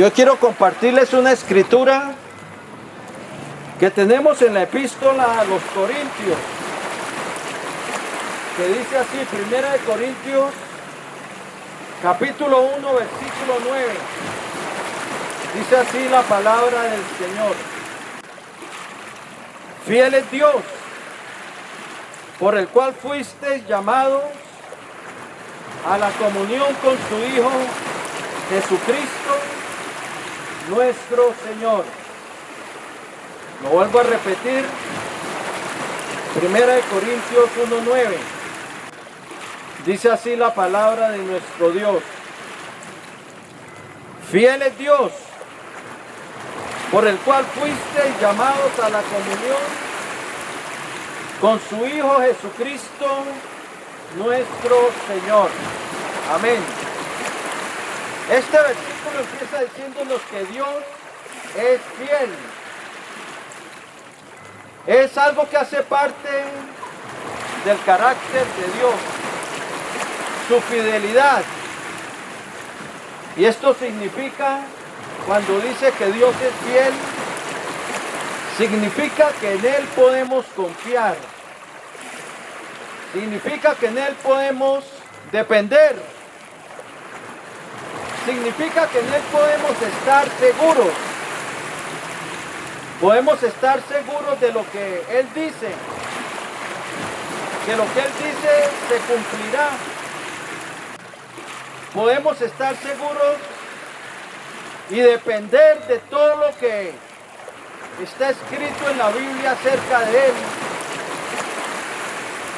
Yo quiero compartirles una escritura que tenemos en la epístola a los Corintios, que dice así, 1 Corintios, capítulo 1, versículo 9. Dice así la palabra del Señor. Fiel es Dios, por el cual fuisteis llamados a la comunión con su Hijo Jesucristo, nuestro Señor. Lo vuelvo a repetir, 1 Corintios 1:9. Dice así la palabra de nuestro Dios. Fiel es Dios, por el cual fuisteis llamados a la comunión con su Hijo Jesucristo, nuestro Señor. Amén. Este versículo empieza diciéndonos que Dios es fiel. Es algo que hace parte del carácter de Dios, su fidelidad. Y esto significa, cuando dice que Dios es fiel, significa que en Él podemos confiar. Significa que en Él podemos depender. Significa que en Él podemos estar seguros. Podemos estar seguros de lo que Él dice. Que lo que Él dice se cumplirá. Podemos estar seguros y depender de todo lo que está escrito en la Biblia acerca de Él.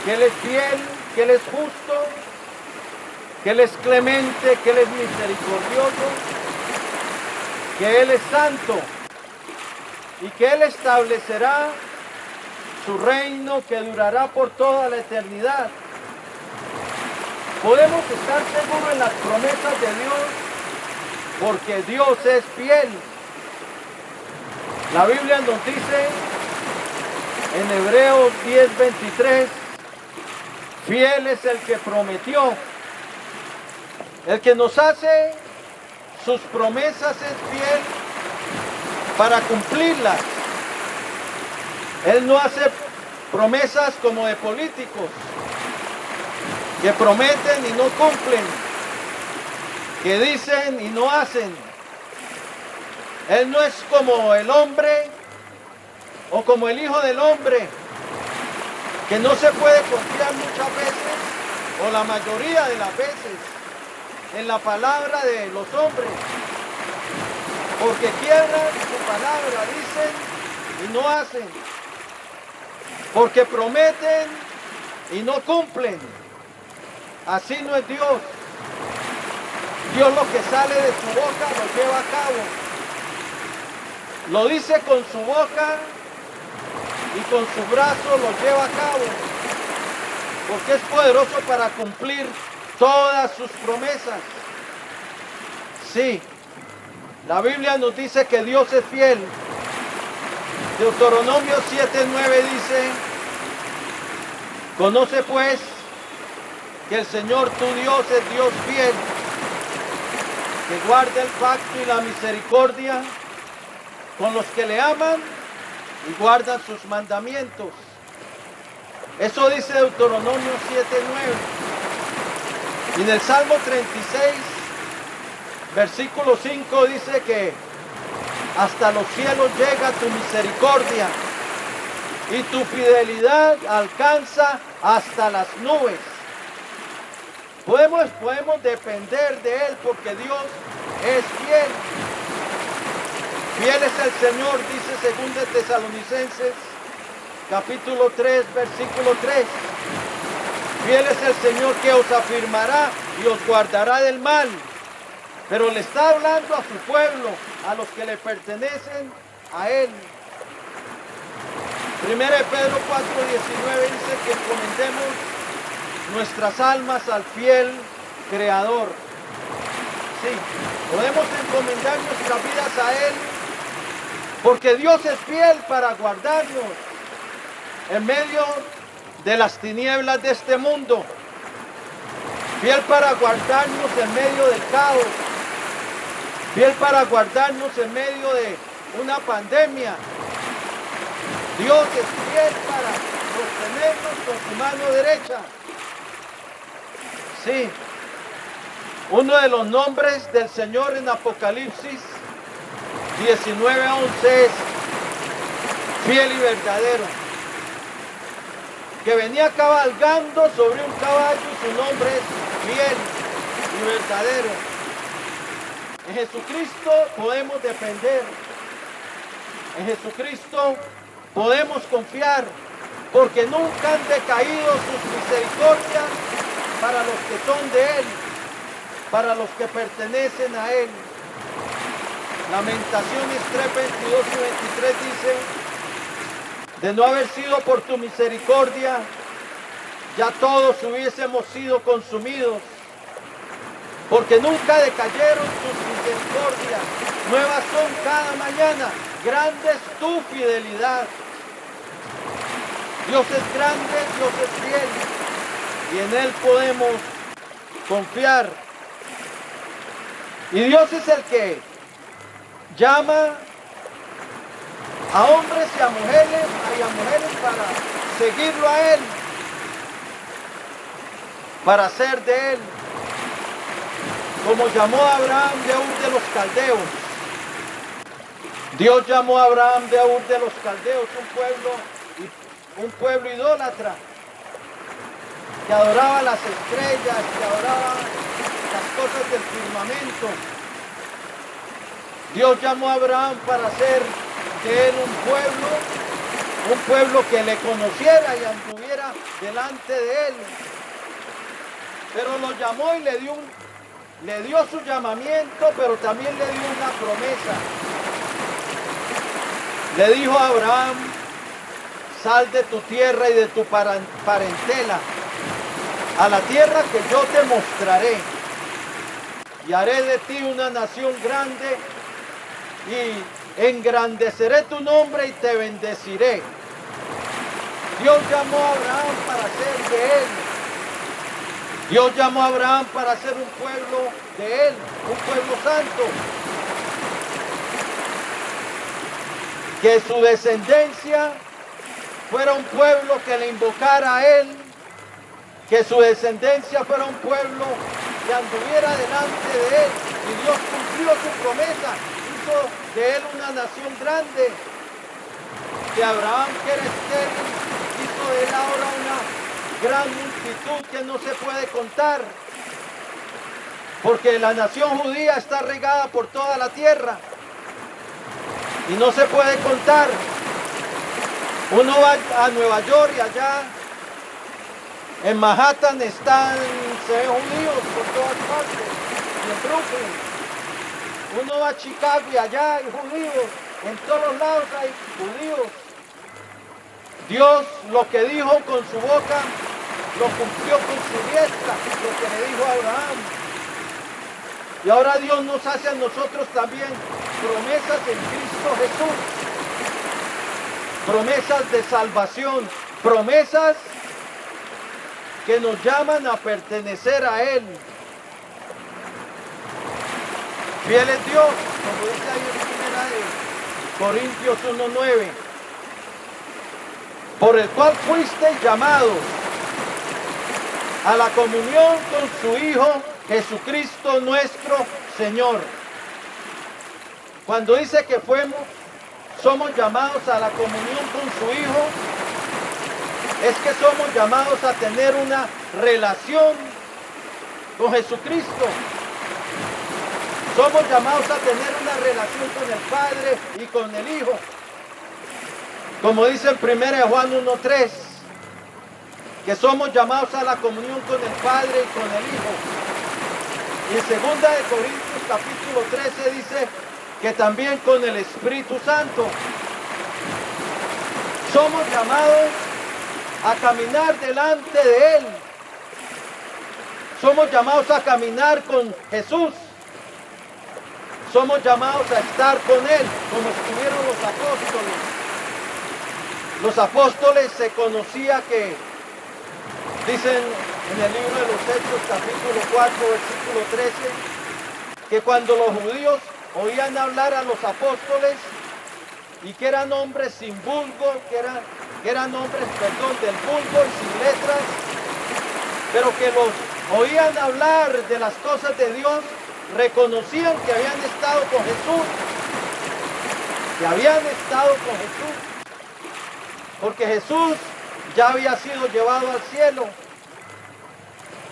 Que Él es fiel, que Él es justo, que Él es clemente, que Él es misericordioso, que Él es santo y que Él establecerá su reino que durará por toda la eternidad. Podemos estar seguros en las promesas de Dios porque Dios es fiel. La Biblia nos dice en Hebreos 10:23, fiel es el que prometió. El que nos hace sus promesas es fiel para cumplirlas. Él no hace promesas como de políticos, que prometen y no cumplen, que dicen y no hacen. Él no es como el hombre o como el hijo del hombre, que no se puede confiar muchas veces, o la mayoría de las veces, en la palabra de los hombres, porque quiebran su palabra, dicen y no hacen, porque prometen y no cumplen. Así no es Dios. Dios lo que sale de su boca lo lleva a cabo. Lo dice con su boca y con su brazo lo lleva a cabo, porque es poderoso para cumplir todas sus promesas. Sí, la Biblia nos dice que Dios es fiel. Deuteronomio 7:9 dice, conoce pues que el Señor tu Dios es Dios fiel, que guarda el pacto y la misericordia con los que le aman y guardan sus mandamientos. Eso dice Deuteronomio 7:9. Y en el Salmo 36, versículo 5 dice que hasta los cielos llega tu misericordia y tu fidelidad alcanza hasta las nubes. Podemos depender de Él porque Dios es fiel. Fiel es el Señor, dice 2 Tesalonicenses, capítulo 3, versículo 3. Fiel es el Señor que os afirmará y os guardará del mal. Pero le está hablando a su pueblo, a los que le pertenecen a Él. 1 Pedro 4:19 dice que encomendemos nuestras almas al fiel Creador. Sí, podemos encomendar nuestras vidas a Él porque Dios es fiel para guardarnos en medio de las tinieblas de este mundo, fiel para guardarnos en medio del caos, fiel para guardarnos en medio de una pandemia. Dios es fiel para sostenernos con su mano derecha. Sí, uno de los nombres del Señor en Apocalipsis 19:11 es fiel y verdadero, que venía cabalgando sobre un caballo y su nombre es fiel y verdadero. En Jesucristo podemos depender, en Jesucristo podemos confiar, porque nunca han decaído sus misericordias para los que son de Él, para los que pertenecen a Él. Lamentaciones 3:22 y 23 dice: de no haber sido por tu misericordia, ya todos hubiésemos sido consumidos, porque nunca decayeron tus misericordias, nuevas son cada mañana, grande es tu fidelidad. Dios es grande, Dios es fiel, y en Él podemos confiar. Y Dios es el que llama a hombres y a mujeres para seguirlo a Él, para ser de Él, como llamó a Abraham de Ur de los Caldeos. Dios llamó a Abraham de Ur de los Caldeos, un pueblo idólatra, que adoraba las estrellas, que adoraba las cosas del firmamento. Dios llamó a Abraham para hacer de él un pueblo que le conociera y anduviera delante de él. Pero lo llamó y le dio su llamamiento, pero también le dio una promesa. Le dijo a Abraham: sal de tu tierra y de tu parentela a la tierra que yo te mostraré, y haré de ti una nación grande, y engrandeceré tu nombre y te bendeciré. Dios llamó a Abraham para ser de él. Dios llamó a Abraham para ser un pueblo de él, un pueblo santo. Que su descendencia fuera un pueblo que le invocara a él, que su descendencia fuera un pueblo que anduviera delante de él. Y Dios cumplió su promesa, hizo de él una nación grande. De Abraham, que era estéril, hizo de él ahora una gran multitud que no se puede contar, porque la nación judía está regada por toda la tierra y no se puede contar. Uno va a Nueva York y allá en Manhattan se ven judíos por todas partes, y en Brooklyn. Uno va a Chicago y allá hay judíos, en todos lados hay judíos. Dios lo que dijo con su boca, lo cumplió con su diestra, lo que le dijo a Abraham. Y ahora Dios nos hace a nosotros también promesas en Cristo Jesús. Promesas de salvación, promesas que nos llaman a pertenecer a Él. Fiel es Dios, como dice ahí en 1 Corintios 1:9, por el cual fuisteis llamados a la comunión con su Hijo Jesucristo nuestro Señor. Cuando dice que somos llamados a la comunión con su Hijo, es que somos llamados a tener una relación con Jesucristo. Somos llamados a tener una relación con el Padre y con el Hijo. Como dice en 1 Juan 1:3, que somos llamados a la comunión con el Padre y con el Hijo. Y en 2 Corintios capítulo 13 dice que también con el Espíritu Santo. Somos llamados a caminar delante de Él. Somos llamados a caminar con Jesús. Somos llamados a estar con Él, como estuvieron los apóstoles. Los apóstoles se conocía que, dicen en el libro de los Hechos, capítulo 4, versículo 13, que cuando los judíos oían hablar a los apóstoles y que eran hombres sin vulgo, que eran hombres, del vulgo y sin letras, pero que los oían hablar de las cosas de Dios, reconocían que habían estado con Jesús, porque Jesús ya había sido llevado al cielo.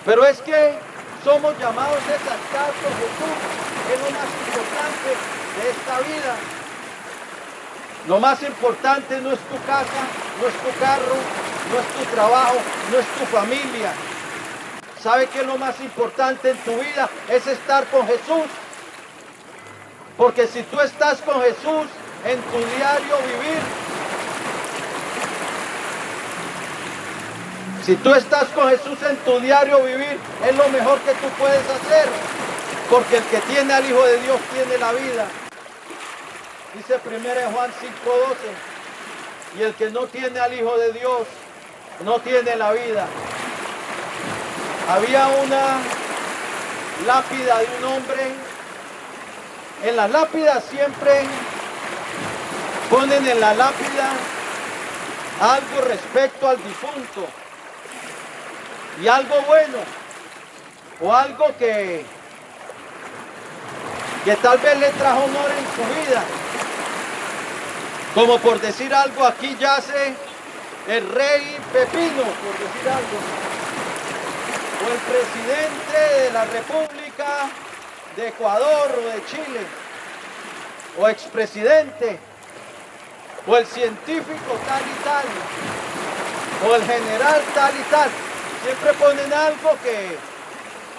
Pero es que somos llamados a estar con Jesús, que es lo más importante de esta vida. Lo más importante no es tu casa, no es tu carro, no es tu trabajo, no es tu familia. ¿Sabe qué es lo más importante en tu vida? Es estar con Jesús. Porque si tú estás con Jesús en tu diario vivir, si tú estás con Jesús en tu diario vivir, es lo mejor que tú puedes hacer. Porque el que tiene al Hijo de Dios tiene la vida. Dice 1 Juan 5:12, y el que no tiene al Hijo de Dios no tiene la vida. Había una lápida de un hombre. En las lápidas siempre ponen en la lápida algo respecto al difunto, y algo bueno, o algo que tal vez le trajo honor en su vida. Como por decir algo, aquí yace el rey Pepino, por decir algo, o el presidente de la República de Ecuador o de Chile, o expresidente, o el científico tal y tal, o el general tal y tal. Siempre ponen algo que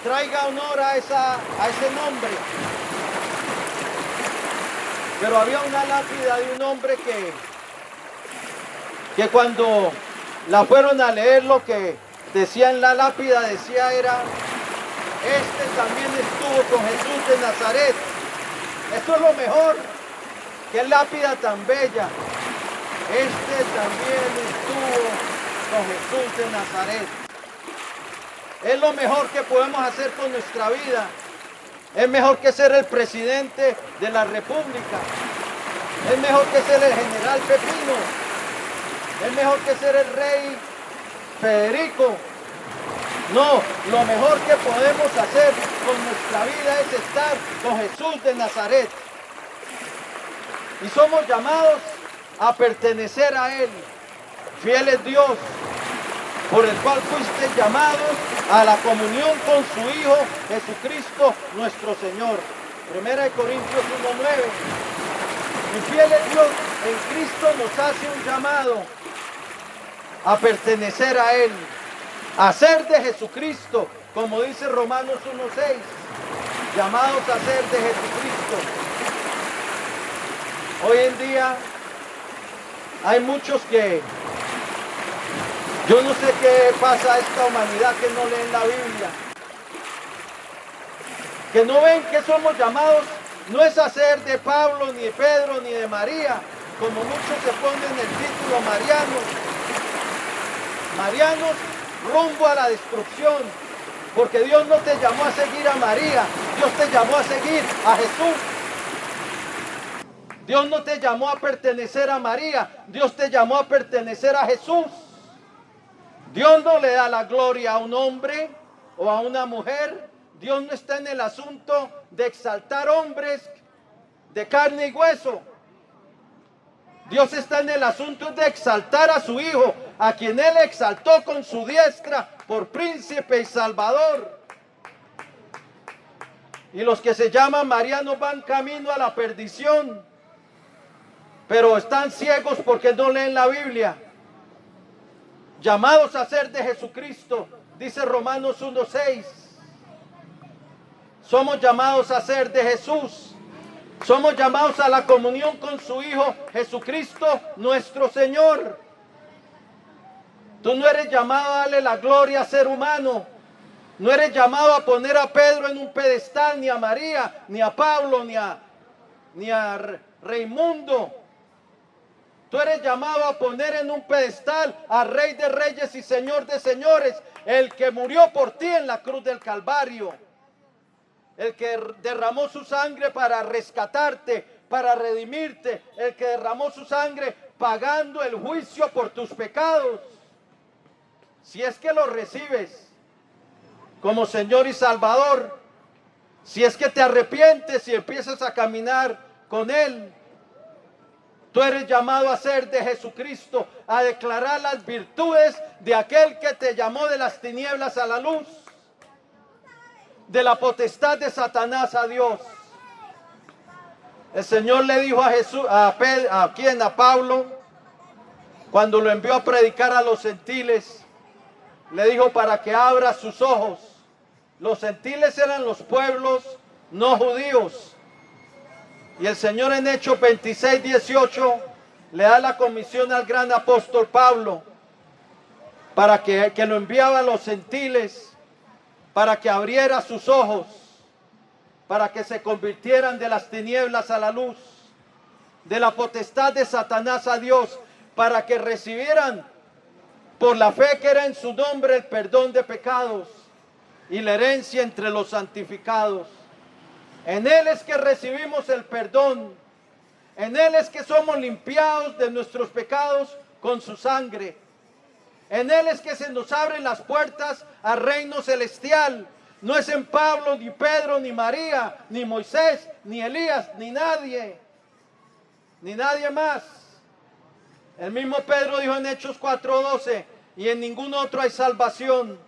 traiga honor a ese nombre. Pero había una lápida de un hombre que cuando la fueron a leer, lo que decía en la lápida, decía era: este también estuvo con Jesús de Nazaret. Esto es lo mejor. Qué lápida tan bella. Este también estuvo con Jesús de Nazaret. Es lo mejor que podemos hacer con nuestra vida. Es mejor que ser el presidente de la República. Es mejor que ser el general Pepino. Es mejor que ser el rey Federico. No, lo mejor que podemos hacer con nuestra vida es estar con Jesús de Nazaret. Y somos llamados a pertenecer a Él. Fiel es Dios, por el cual fuiste llamados a la comunión con su Hijo Jesucristo nuestro Señor. 1 Corintios 1:9. Y fiel es Dios, en Cristo nos hace un llamado a pertenecer a Él, a ser de Jesucristo, como dice Romanos 1:6, llamados a ser de Jesucristo. Hoy en día hay muchos que, yo no sé qué pasa a esta humanidad, que no leen la Biblia, que no ven que somos llamados, no es a ser de Pablo, ni de Pedro, ni de María, como muchos se ponen el título marianos. Marianos rumbo a la destrucción, porque Dios no te llamó a seguir a María, Dios te llamó a seguir a Jesús. Dios no te llamó a pertenecer a María, Dios te llamó a pertenecer a Jesús. Dios no le da la gloria a un hombre o a una mujer. Dios no está en el asunto de exaltar hombres de carne y hueso. Dios está en el asunto de exaltar a su Hijo, a quien Él exaltó con su diestra por príncipe y salvador. Y los que se llaman marianos van camino a la perdición, pero están ciegos porque no leen la Biblia. Llamados a ser de Jesucristo, dice Romanos 1:6. Somos llamados a ser de Jesús. Somos llamados a la comunión con su Hijo Jesucristo, nuestro Señor. Tú no eres llamado a darle la gloria a ser humano. No eres llamado a poner a Pedro en un pedestal, ni a María, ni a Pablo, ni a Raimundo. Tú eres llamado a poner en un pedestal al Rey de Reyes y Señor de Señores, el que murió por ti en la cruz del Calvario. el que derramó su sangre para rescatarte, para redimirte, el que derramó su sangre pagando el juicio por tus pecados. Si es que lo recibes como Señor y Salvador, si es que te arrepientes y empiezas a caminar con Él, tú eres llamado a ser de Jesucristo, a declarar las virtudes de aquel que te llamó de las tinieblas a la luz, de la potestad de Satanás a Dios. El Señor le dijo a Jesús, a Pablo, cuando lo envió a predicar a los gentiles, le dijo para que abra sus ojos. Los gentiles eran los pueblos no judíos. Y el Señor en Hechos 26, 18 le da la comisión al gran apóstol Pablo para que lo enviaba a los gentiles, para que abriera sus ojos, para que se convirtieran de las tinieblas a la luz, de la potestad de Satanás a Dios, para que recibieran por la fe que era en su nombre el perdón de pecados y la herencia entre los santificados. En Él es que recibimos el perdón, en Él es que somos limpiados de nuestros pecados con su sangre. En Él es que se nos abren las puertas al reino celestial. No es en Pablo, ni Pedro, ni María, ni Moisés, ni Elías, ni nadie más. El mismo Pedro dijo en Hechos 4:12, y en ningún otro hay salvación,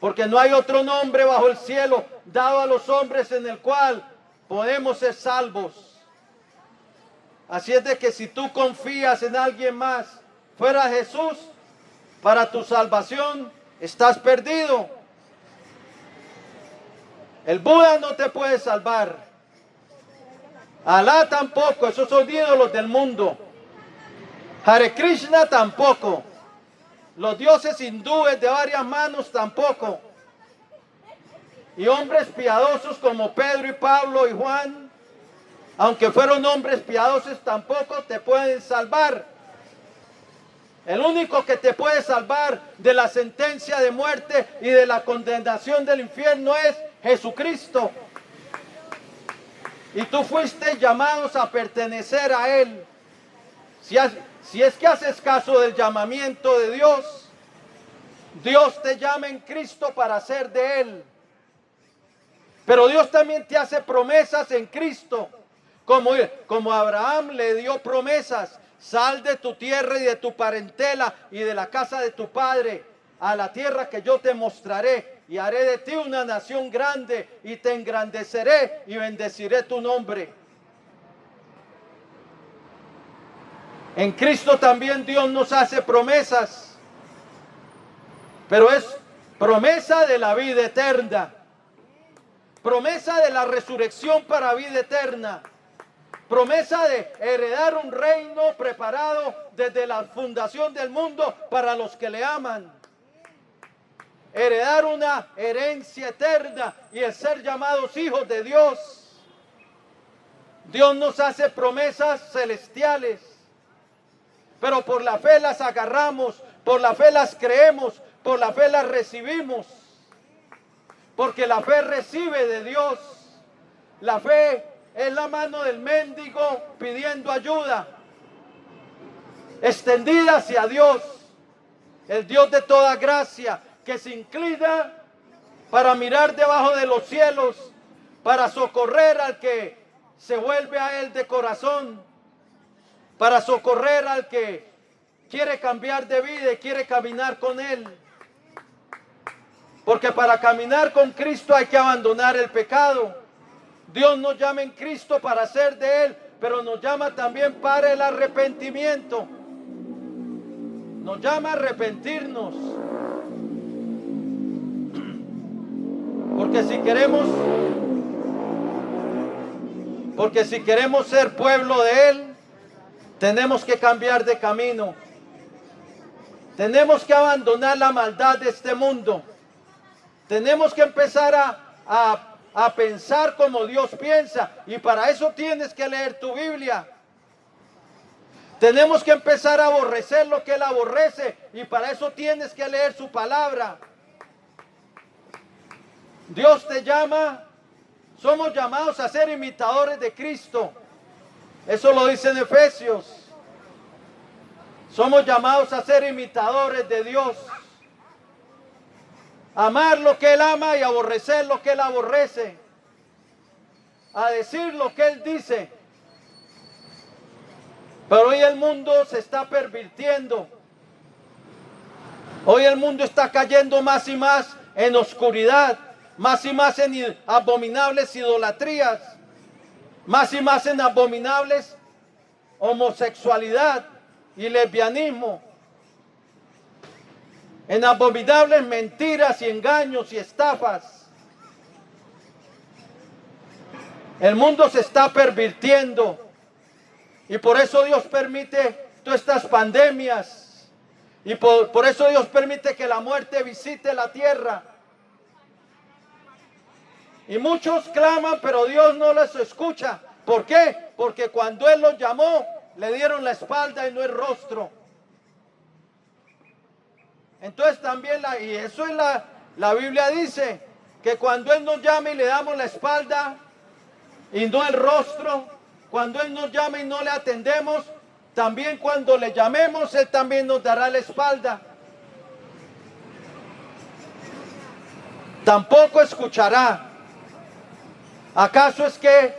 porque no hay otro nombre bajo el cielo dado a los hombres en el cual podemos ser salvos. Así es de que si tú confías en alguien más fuera de Jesús, para tu salvación estás perdido. El Buda no te puede salvar. Alá tampoco, esos son ídolos del mundo. Hare Krishna tampoco. Los dioses hindúes de varias manos tampoco. Y hombres piadosos como Pedro y Pablo y Juan, aunque fueron hombres piadosos, tampoco te pueden salvar. El único que te puede salvar de la sentencia de muerte y de la condenación del infierno es Jesucristo. Y tú fuiste llamados a pertenecer a Él. Si es que haces caso del llamamiento de Dios, Dios te llama en Cristo para ser de Él. Pero Dios también te hace promesas en Cristo, como Abraham le dio promesas. Sal de tu tierra y de tu parentela y de la casa de tu padre a la tierra que yo te mostraré, y haré de ti una nación grande y te engrandeceré y bendeciré tu nombre. En Cristo también Dios nos hace promesas, pero es promesa de la vida eterna, promesa de la resurrección para vida eterna, promesa de heredar un reino preparado desde la fundación del mundo para los que le aman. Heredar una herencia eterna y el ser llamados hijos de Dios. Dios nos hace promesas celestiales, pero por la fe las agarramos, por la fe las creemos, por la fe las recibimos. Porque la fe recibe de Dios. La fe es la mano del mendigo pidiendo ayuda, extendida hacia Dios, el Dios de toda gracia, que se inclina para mirar debajo de los cielos, para socorrer al que se vuelve a Él de corazón, para socorrer al que quiere cambiar de vida y quiere caminar con Él. Porque para caminar con Cristo hay que abandonar el pecado. Dios nos llama en Cristo para ser de Él, pero nos llama también para el arrepentimiento. Nos llama a arrepentirnos. Porque si queremos ser pueblo de Él, tenemos que cambiar de camino. Tenemos que abandonar la maldad de este mundo. Tenemos que empezar a pensar como Dios piensa, y para eso tienes que leer tu Biblia. Tenemos que empezar a aborrecer lo que Él aborrece, y para eso tienes que leer su palabra. Dios te llama Somos llamados a ser imitadores de Cristo. Eso lo dice en Efesios. Somos llamados a ser imitadores de Dios. Amar lo que Él ama y aborrecer lo que Él aborrece. A decir lo que Él dice. Pero hoy el mundo se está pervirtiendo. Hoy el mundo está cayendo más y más en oscuridad, más y más en abominables idolatrías, más y más en abominables homosexualidad y lesbianismo, en abominables mentiras y engaños y estafas. El mundo se está pervirtiendo y por eso Dios permite todas estas pandemias. Y por eso Dios permite que la muerte visite la tierra. Y muchos claman, pero Dios no les escucha. ¿Por qué? Porque cuando Él los llamó, le dieron la espalda y no el rostro. Entonces también, y eso es la Biblia dice, que cuando Él nos llama y le damos la espalda y no el rostro, cuando Él nos llama y no le atendemos, también cuando le llamemos, Él también nos dará la espalda. Tampoco escuchará. ¿Acaso es que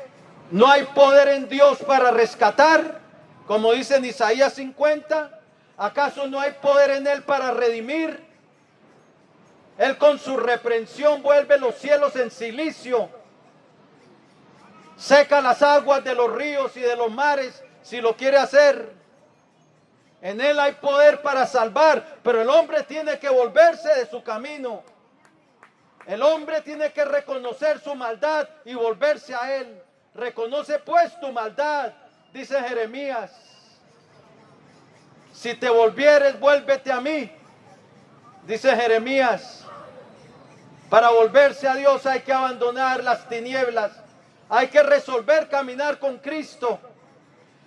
no hay poder en Dios para rescatar? Como dice en Isaías 50. ¿Acaso no hay poder en Él para redimir? Él con su reprensión vuelve los cielos en silicio. Seca las aguas de los ríos y de los mares si lo quiere hacer. En Él hay poder para salvar, pero el hombre tiene que volverse de su camino. El hombre tiene que reconocer su maldad y volverse a Él. Reconoce pues tu maldad, dice Jeremías. Si te volvieres, vuélvete a mí, dice Jeremías. Para volverse a Dios hay que abandonar las tinieblas. Hay que resolver caminar con Cristo.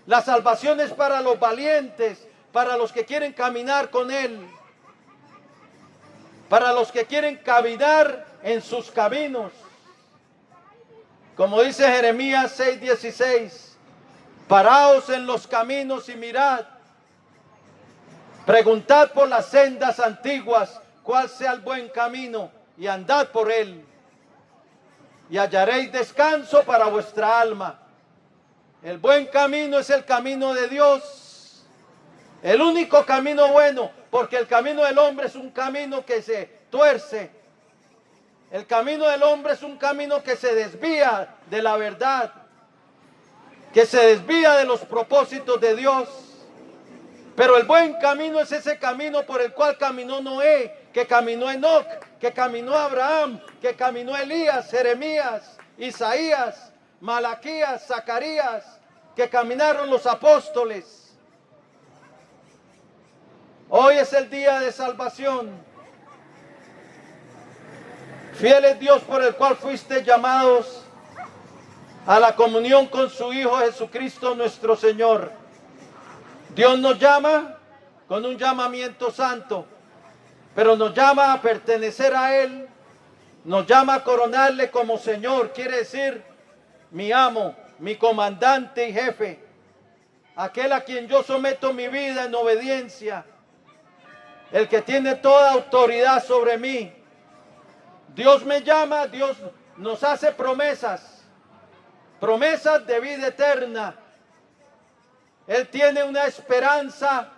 La salvación es para los valientes, para los que quieren caminar con Él, para los que quieren caminar en sus caminos. Como dice Jeremías 6:16, paraos en los caminos y mirad, preguntad por las sendas antiguas cuál sea el buen camino y andad por él, y hallaréis descanso para vuestra alma. El buen camino es el camino de Dios, el único camino bueno, porque el camino del hombre es un camino que se tuerce. El camino del hombre es un camino que se desvía de la verdad, que se desvía de los propósitos de Dios. Pero el buen camino es ese camino por el cual caminó Noé, que caminó Enoc, que caminó Abraham, que caminó Elías, Jeremías, Isaías, Malaquías, Zacarías, que caminaron los apóstoles. Hoy es el día de salvación. Fiel es Dios por el cual fuiste llamados a la comunión con su Hijo Jesucristo nuestro Señor. Dios nos llama con un llamamiento santo, pero nos llama a pertenecer a Él, nos llama a coronarle como Señor, quiere decir mi amo, mi comandante y jefe, aquel a quien yo someto mi vida en obediencia, el que tiene toda autoridad sobre mí. Dios me llama, Dios nos hace promesas, promesas de vida eterna. Él tiene una esperanza,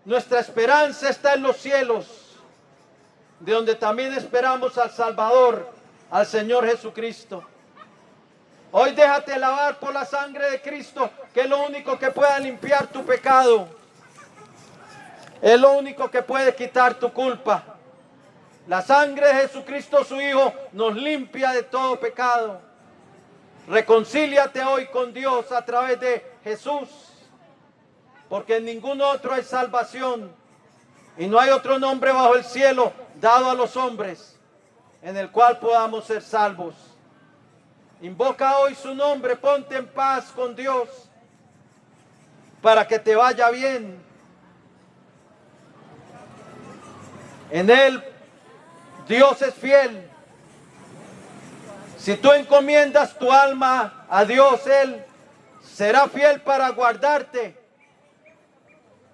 nuestra esperanza está en los cielos, de donde también esperamos al Salvador, al Señor Jesucristo. Hoy déjate lavar por la sangre de Cristo, que es lo único que puede limpiar tu pecado. Es lo único que puede quitar tu culpa. La sangre de Jesucristo, su Hijo, nos limpia de todo pecado. Reconcíliate hoy con Dios a través de Jesús, porque en ningún otro hay salvación y no hay otro nombre bajo el cielo dado a los hombres en el cual podamos ser salvos. Invoca hoy su nombre, ponte en paz con Dios para que te vaya bien. En Él Dios es fiel. Si tú encomiendas tu alma a Dios, Él será fiel para guardarte,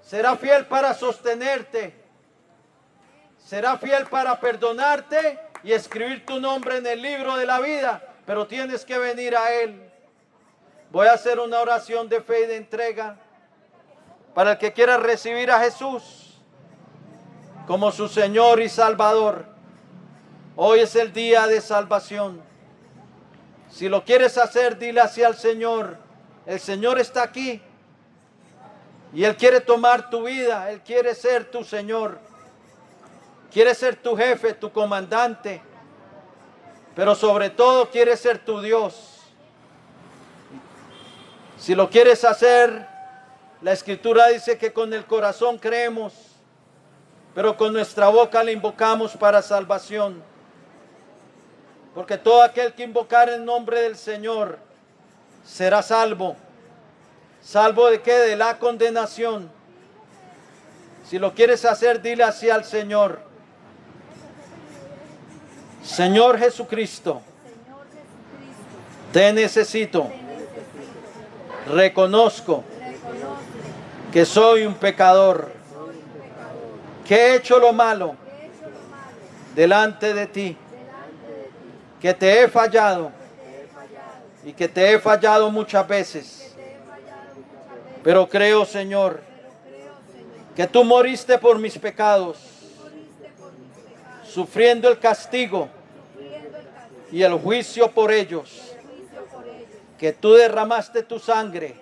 será fiel para sostenerte, será fiel para perdonarte y escribir tu nombre en el libro de la vida, pero tienes que venir a Él. Voy a hacer una oración de fe y de entrega para el que quiera recibir a Jesús como su Señor y Salvador. Hoy es el día de salvación. Si lo quieres hacer, dile así al Señor: el Señor está aquí y Él quiere tomar tu vida, Él quiere ser tu Señor, quiere ser tu jefe, tu comandante, pero sobre todo quiere ser tu Dios. Si lo quieres hacer, la Escritura dice que con el corazón creemos, pero con nuestra boca le invocamos para salvación. Porque todo aquel que invocar el nombre del Señor será salvo. ¿Salvo de qué? De la condenación. Si lo quieres hacer, dile así al Señor: Señor Jesucristo, te necesito. Reconozco que soy un pecador, que he hecho lo malo delante de ti, que te he fallado y que te he fallado muchas veces. Pero creo, Señor, que tú moriste por mis pecados, sufriendo el castigo y el juicio por ellos, que tú derramaste tu sangre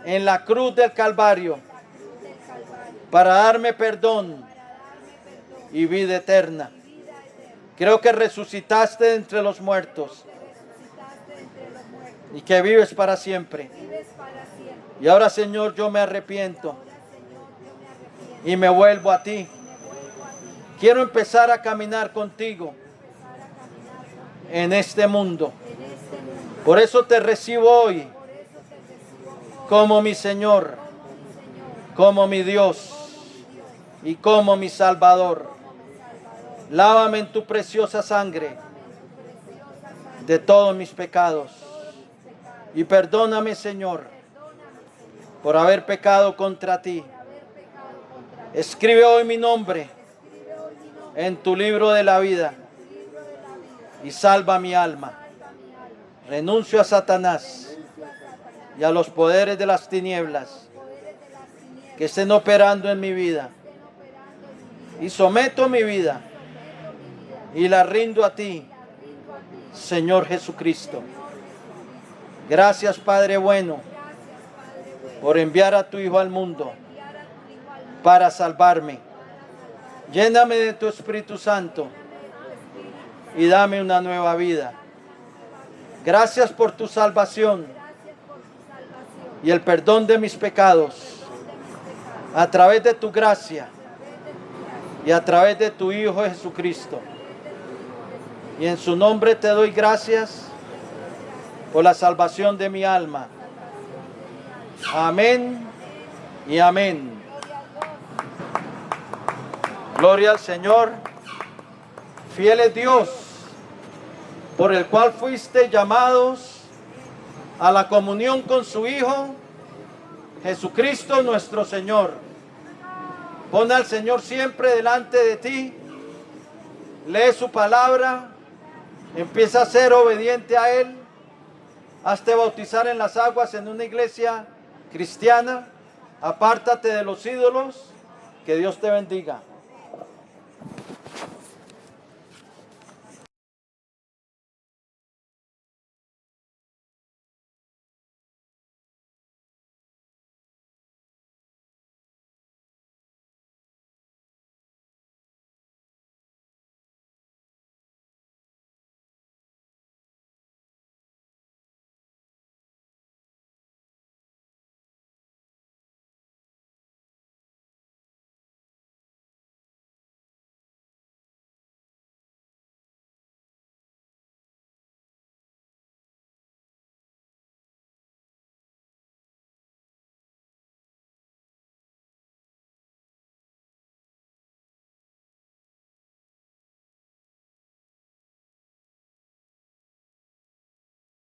en la cruz del Calvario para darme perdón y vida eterna. Creo que resucitaste de entre los muertos y que vives para siempre. Y ahora, Señor, yo me arrepiento y me vuelvo a ti. Quiero empezar a caminar contigo en este mundo. Por eso te recibo hoy como mi Señor, como mi Dios y como mi Salvador. Lávame en tu preciosa sangre de todos mis pecados. Y perdóname, Señor, por haber pecado contra ti. Escribe hoy mi nombre en tu libro de la vida y salva mi alma. Renuncio a Satanás y a los poderes de las tinieblas que estén operando en mi vida. Y someto mi vida y la rindo a ti, Señor Jesucristo. Gracias, Padre bueno, por enviar a tu Hijo al mundo para salvarme. Lléname de tu Espíritu Santo y dame una nueva vida. Gracias por tu salvación y el perdón de mis pecados a través de tu gracia y a través de tu Hijo Jesucristo. Y en su nombre te doy gracias por la salvación de mi alma. Amén y amén. Gloria al Señor. Fiel es Dios, por el cual fuiste llamados a la comunión con su Hijo, Jesucristo nuestro Señor. Pon al Señor siempre delante de ti, lee su palabra, empieza a ser obediente a Él, hazte bautizar en las aguas en una iglesia cristiana, apártate de los ídolos, que Dios te bendiga.